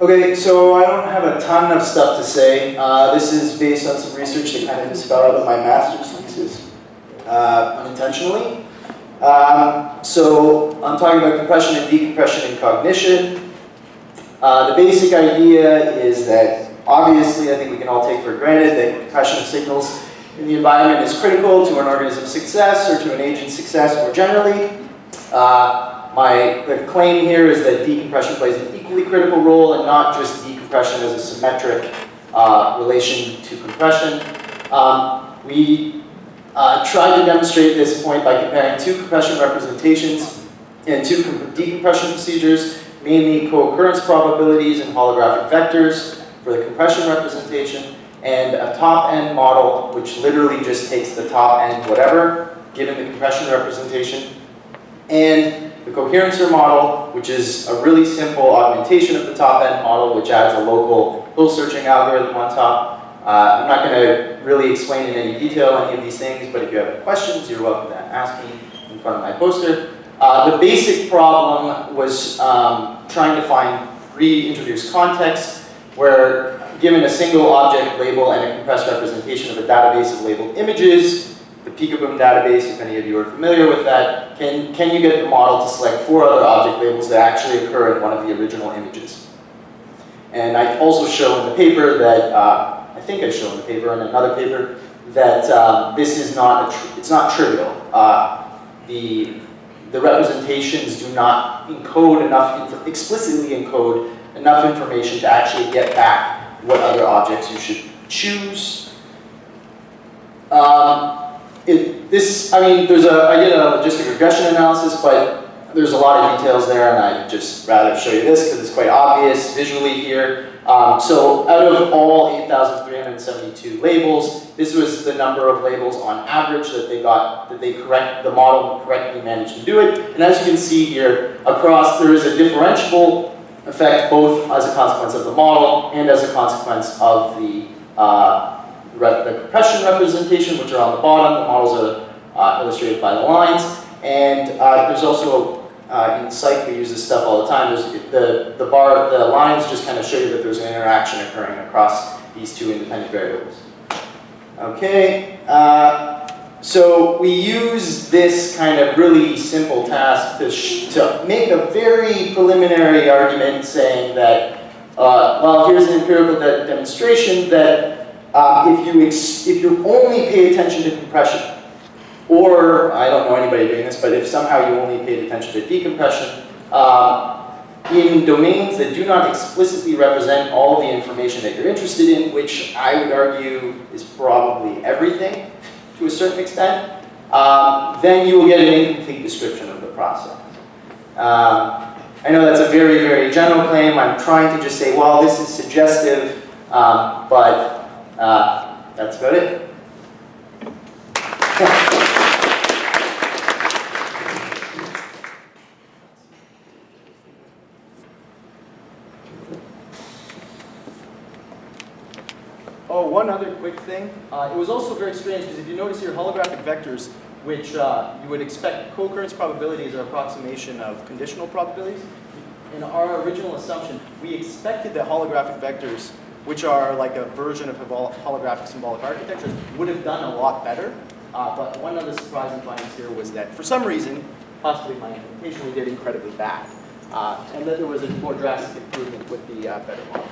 Okay, so I don't have a ton of stuff to say. This is based on some research that kind of just fell out of my master's thesis, unintentionally. So I'm talking about compression and decompression in cognition. The basic idea is that, obviously, I think we can all take for granted that compression of signals in the environment is critical to an organism's success or to an agent's success more generally. The claim here is that decompression plays an equally critical role and not just decompression as a symmetric relation to compression. We tried to demonstrate this point by comparing two compression representations and two decompression procedures, mainly co-occurrence probabilities and holographic vectors for the compression representation, and a top-end model, which literally just takes the top-end whatever, given the compression representation, and the Coherencer model, which is a really simple augmentation of the top-end model, which adds a local hill searching algorithm on top. I'm not going to really explain in any detail any of these things, but if you have questions, you're welcome to ask me in front of my poster. The basic problem was trying to reintroduce context, where given a single object label and a compressed representation of a database of labeled images, the Peekaboom database, if any of you are familiar with that, can you get the model to select 4 other object labels that actually occur in one of the original images? And I also show in the paper that, I think I show in the paper, in another paper, that this is not, it's not trivial. The representations do not encode enough, explicitly encode enough information to actually get back what other objects you should choose. I did a logistic regression analysis, but there's a lot of details there, and I'd just rather show you this because it's quite obvious visually here. So out of all 8,372 labels, this was the number of labels on average that they got, the model correctly managed to do it. And as you can see here, across there is a differentiable effect both as a consequence of the model and as a consequence of the compression representation, which are on the bottom. The models are illustrated by the lines. And there's also, in psych, we use this stuff all the time. There's the lines just kind of show you that there's an interaction occurring across these two independent variables. Okay, so we use this kind of really simple task to make a very preliminary argument saying that, well, here's an empirical demonstration that if you only pay attention to compression, or I don't know anybody doing this, but if somehow you only paid attention to decompression, in domains that do not explicitly represent all the information that you're interested in, which I would argue is probably everything to a certain extent, then you will get an incomplete description of the process. I know that's a very, very general claim. I'm trying to just say, well, this is suggestive, but that's about it. Oh, one other quick thing. It was also very strange because if you notice here, holographic vectors, which you would expect co-occurrence probabilities are approximation of conditional probabilities. In our original assumption, we expected that holographic vectors, which are like a version of holographic symbolic architectures, would have done a lot better. But one of the surprising findings here was that for some reason, possibly my implementation, we did incredibly bad. And that there was a more drastic improvement with the better model.